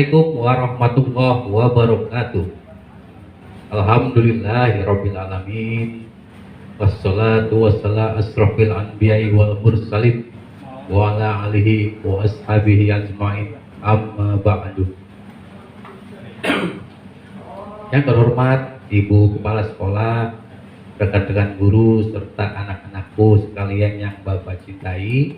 Assalamualaikum warahmatullahi wabarakatuh. Alhamdulillahirabbil alamin. Wassalatu wassalamu asrofil anbiya'i wal mursalin wa ala alihi wa ashabihi ajma'in. Amma ba'du. Yang terhormat Ibu Kepala Sekolah, rekan-rekan guru serta anak-anakku sekalian yang Bapak cintai,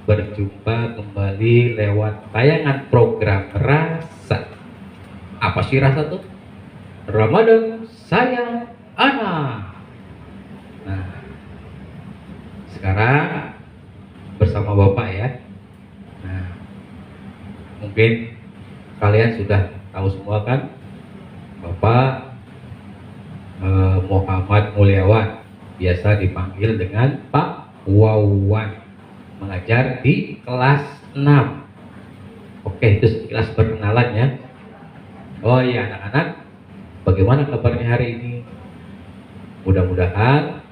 berjumpa kembali lewat tayangan program Rasa. Apa sih Rasa tuh? Ramadan Sayang Anak. Nah, sekarang bersama Bapak ya. Nah, mungkin kalian sudah tahu semua kan, Bapak Muhammad Mulyawan, biasa dipanggil dengan Pak Wawan, mengajar di kelas 6. Oke, itu sekilas perkenalan ya. Oh iya anak-anak, bagaimana kabarnya hari ini? Mudah-mudahan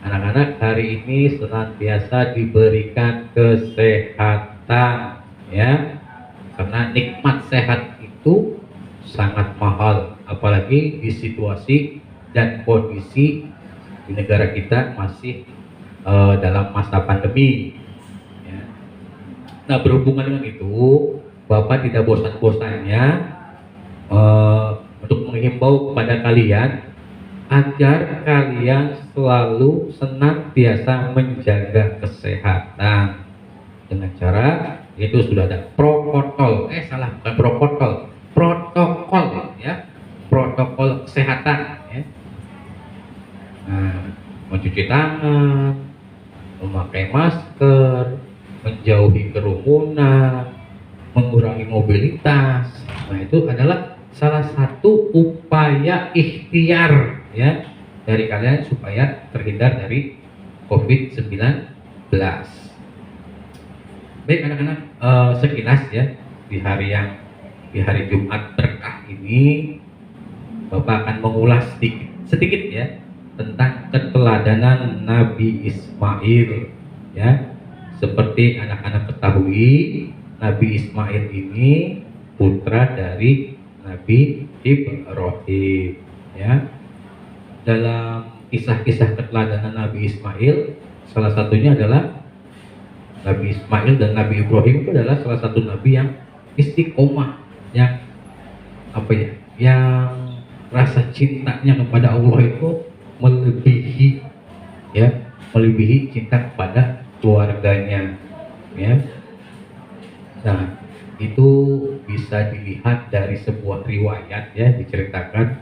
anak-anak hari ini senantiasa diberikan kesehatan ya. Karena nikmat sehat itu sangat mahal, apalagi di situasi dan kondisi di negara kita masih dalam masa pandemi. Nah, berhubungan dengan itu, Bapak tidak bosan-bosannya untuk menghimbau kepada kalian agar kalian selalu senantiasa menjaga kesehatan dengan cara, itu sudah ada protokol, protokol ya, protokol kesehatan ya. Nah, mencuci tangan, memakai masker, menjauhi kerumunan, mengurangi mobilitas. Nah, itu adalah salah satu upaya ikhtiar ya dari kalian supaya terhindar dari COVID-19. Baik anak-anak, sekilas ya di hari Jumat berkah ini, Bapak akan mengulas sedikit ya tentang keteladanan Nabi Ismail ya. Seperti anak-anak ketahui, Nabi Ismail ini putra dari Nabi Ibrahim ya. Dalam kisah-kisah keteladanan Nabi Ismail, salah satunya adalah Nabi Ismail dan Nabi Ibrahim itu adalah salah satu nabi yang istiqomah, yang yang rasa cintanya kepada Allah itu melebihi cinta kepada keluarganya ya. Nah, itu bisa dilihat dari sebuah riwayat ya, diceritakan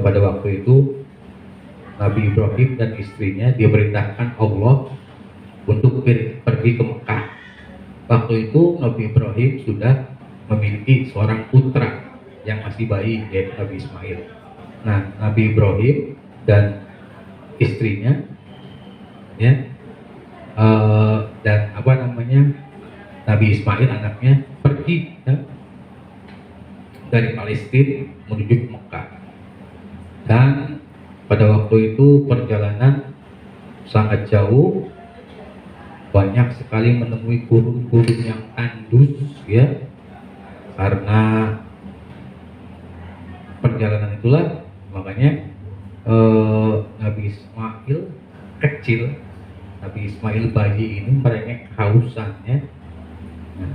pada waktu itu Nabi Ibrahim dan istrinya diperintahkan Allah untuk pergi ke Mekah. Waktu itu Nabi Ibrahim sudah memiliki seorang putra yang masih bayi, yaitu Nabi Ismail. Nah, Nabi Ibrahim dan istrinya ya, dan Nabi Ismail anaknya pergi ya, dari Palestina menuju ke Mekah. Dan pada waktu itu perjalanan sangat jauh, banyak sekali menemui gurun-gurun yang tandus ya. Karena perjalanan itulah makanya Nabi Ismail kecil, Nabi Ismail bayi ini merengek kehausan ya. Nah,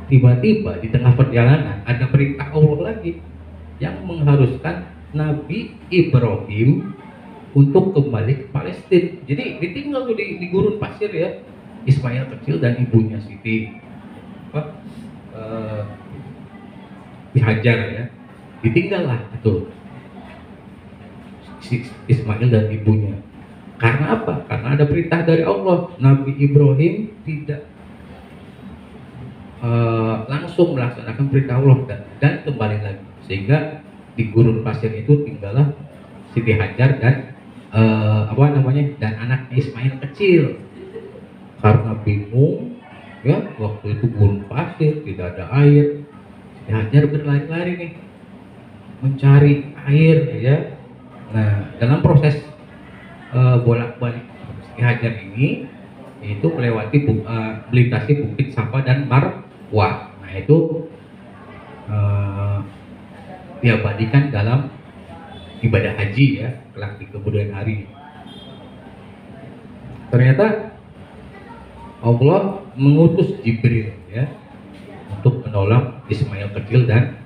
tiba-tiba di tengah perjalanan ada perintah Allah lagi yang mengharuskan Nabi Ibrahim untuk kembali ke Palestina. Jadi ditinggal tuh di gurun pasir ya, Ismail kecil dan ibunya Siti Hajar ya, ditinggallah itu Ismail dan ibunya. Karena apa? Karena ada perintah dari Allah. Nabi Ibrahim tidak langsung melaksanakan perintah Allah dan kembali lagi, sehingga di gurun pasir itu tinggallah Siti Hajar dan dan anaknya Ismail kecil. Karena bingung ya, waktu itu gurun pasir, tidak ada air, Siti Hajar berlari-lari nih mencari air ya. Nah, dalam proses bolak-balik Siti Hajar ini itu melintasi bukit Safa dan Marwah. Nah, Nah itu eh, diabadikan dalam ibadah haji ya, kelak di kemudian hari. Ternyata Allah mengutus Jibril ya untuk menolong Ismail kecil dan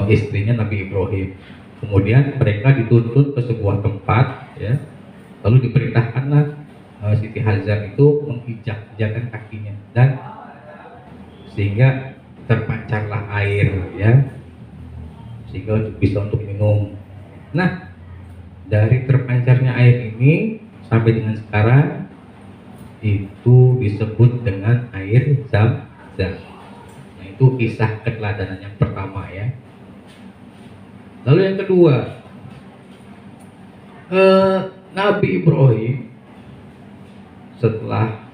istrinya Nabi Ibrahim. Kemudian mereka dituntun ke sebuah tempat ya, lalu diperintahkanlah Siti Hajar itu menginjak-injakkan kakinya dan sehingga terpancarlah air ya, sehingga bisa untuk minum. Nah, dari terpancarnya air ini sampai dengan sekarang itu disebut dengan air Zam-Zam. Nah, itu kisah keteladanan yang pertama ya. Lalu yang kedua, Nabi Ibrahim setelah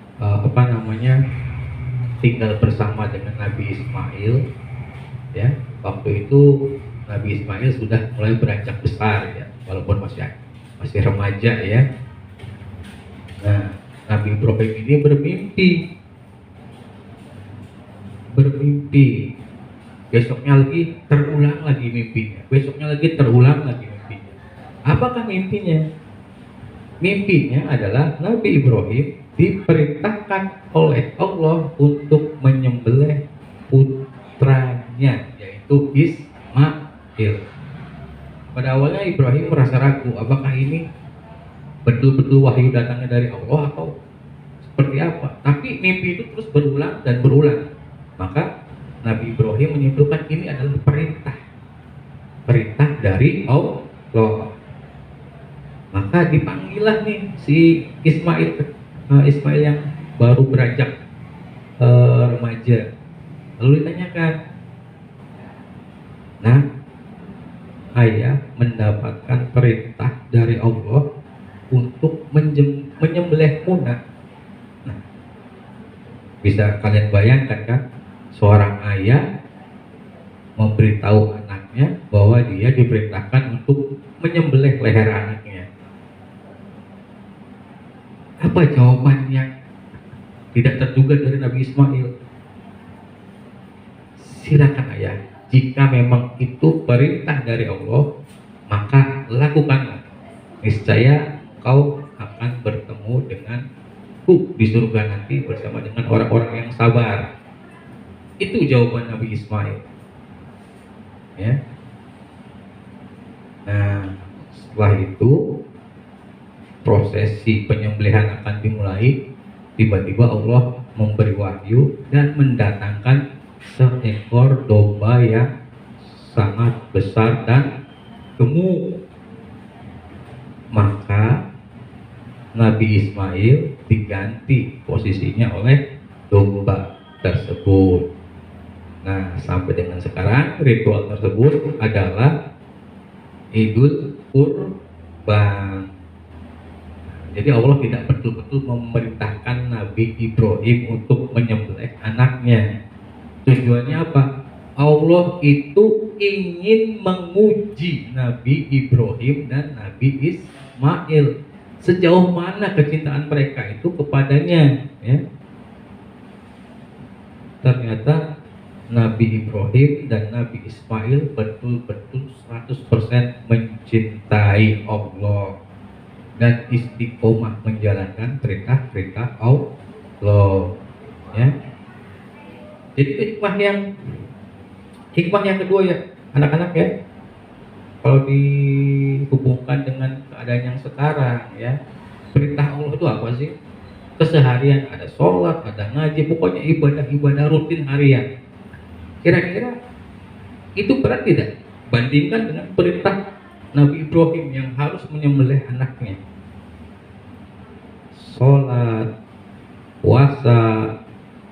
tinggal bersama dengan Nabi Ismail ya, waktu itu Nabi Ismail sudah mulai beranjak besar ya, walaupun masih remaja ya. Nah, Nabi Ibrahim ini bermimpi, besoknya lagi terulang lagi mimpinya, besoknya lagi terulang lagi mimpinya. Apakah mimpinya? Mimpinya adalah Nabi Ibrahim diperintahkan oleh Allah untuk menyembelih putranya, yaitu Ismail. Pada awalnya Ibrahim merasa ragu, apakah ini betul-betul wahyu datangnya dari Allah atau seperti apa? Tapi mimpi itu terus berulang dan berulang. Maka Nabi Ibrahim menyimpulkan ini adalah perintah dari Allah. Maka dipanggillah nih si Ismail yang baru beranjak remaja. Lalu ditanyakan, nah, ayah mendapatkan perintah dari Allah untuk menyembelihmu. Nah, bisa kalian bayangkan kan, seorang ayah memberitahu anaknya bahwa dia diperintahkan untuk menyembelih leher anaknya. Apa jawaban yang tidak terduga dari Nabi Ismail? Silakan ayah, jika memang itu perintah dari Allah, maka lakukanlah. Niscaya kau akan bertemu denganku di surga nanti bersama dengan orang-orang yang sabar. Itu jawaban Nabi Ismail. Ya. Nah, setelah itu prosesi penyembelihan akan dimulai. Tiba-tiba Allah memberi wahyu dan mendatangkan seekor domba yang sangat besar dan gemuk. Maka Nabi Ismail diganti posisinya oleh domba tersebut. Nah, sampai dengan sekarang ritual tersebut adalah Idul Kurban. Jadi Allah tidak betul-betul memerintahkan Nabi Ibrahim untuk menyembelih anaknya. Tujuannya apa? Allah itu ingin menguji Nabi Ibrahim dan Nabi Ismail. Sejauh mana kecintaan mereka itu kepadanya. Ya. Ternyata Nabi Ibrahim dan Nabi Ismail betul-betul 100% mencintai Allah dan istiqomah menjalankan perintah-perintah Allah. Ya. Jadi hikmah yang kedua ya, anak-anak ya. Kalau dihubungkan dengan keadaan yang sekarang ya, perintah Allah itu apa sih? Keseharian ada sholat, ada ngaji, pokoknya ibadah-ibadah rutin harian. Kira-kira itu berat tidak? Bandingkan dengan perintah Nabi Ibrahim yang harus menyembelih anaknya. Sholat, puasa,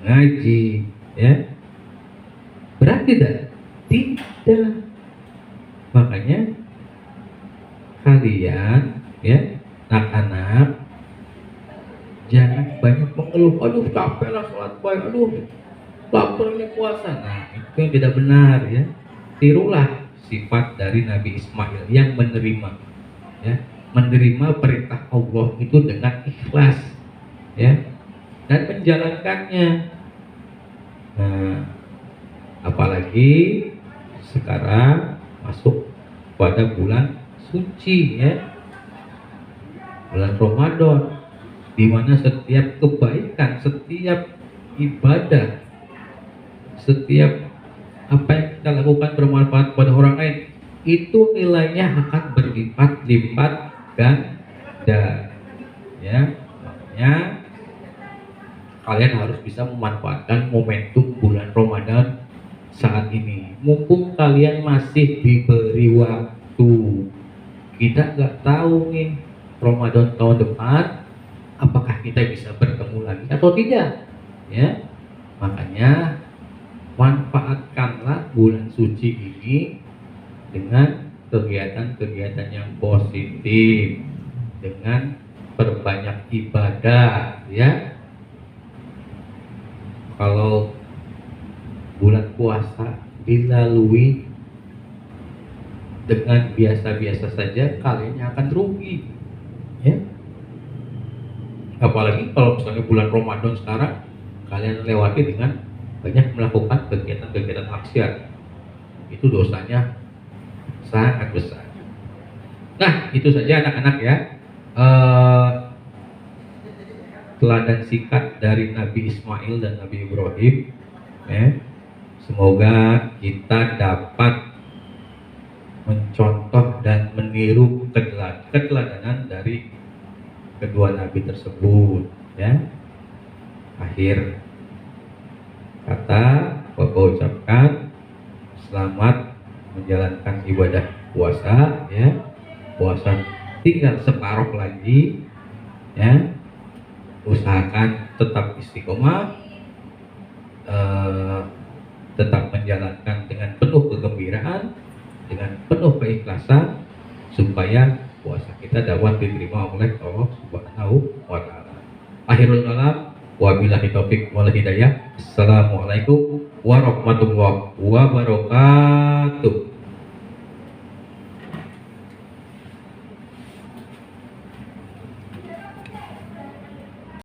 ngaji, ya. Berat tidak? Tidak. Makanya kalian, ya, anak-anak, jangan banyak mengeluh. Aduh, capek lah sholat baik. Aduh, lapar ini puasa. Nah, itu yang tidak benar ya. Tirulah sifat dari Nabi Ismail yang menerima, ya, menerima perintah Allah itu dengan ikhlas, ya, dan menjalankannya. Nah, Apalagi sekarang masuk pada bulan suci ya, bulan Ramadan, di mana setiap kebaikan, setiap ibadah, setiap apa yang kita lakukan bermanfaat pada orang lain, itu nilainya akan berlipat-lipat ganda ya. Makanya kalian harus bisa memanfaatkan momentum bulan Ramadan saat ini, mumpung kalian masih diberi waktu. Kita nggak tahu nih Ramadan tahun depan apakah kita bisa bertemu lagi atau tidak ya. Makanya manfaatkanlah bulan suci ini dengan kegiatan-kegiatan yang positif, dengan perbanyak ibadah ya. Kalau bulan puasa dilalui dengan biasa-biasa saja, kalian akan rugi ya. Apalagi kalau misalnya bulan Ramadan sekarang kalian lewati dengan banyak melakukan kegiatan-kegiatan maksiat, itu dosanya sangat besar. Nah, itu saja anak-anak ya, teladan singkat dari Nabi Ismail dan Nabi Ibrahim ya. Semoga kita dapat mencontoh dan meniru keteladanan dari kedua nabi tersebut ya. Akhir kata Bapak ucapkan selamat menjalankan ibadah puasa ya. Puasa tinggal separuh lagi ya. Usahakan tetap istiqomah, tetap menjalankan dengan penuh kegembiraan, dengan penuh keikhlasan, supaya puasa kita dapat diterima oleh Allah Subhanahu wa taala. Akhirul kalam, wabillahi taufik wal hidayah. Assalamualaikum warahmatullahi wabarakatuh.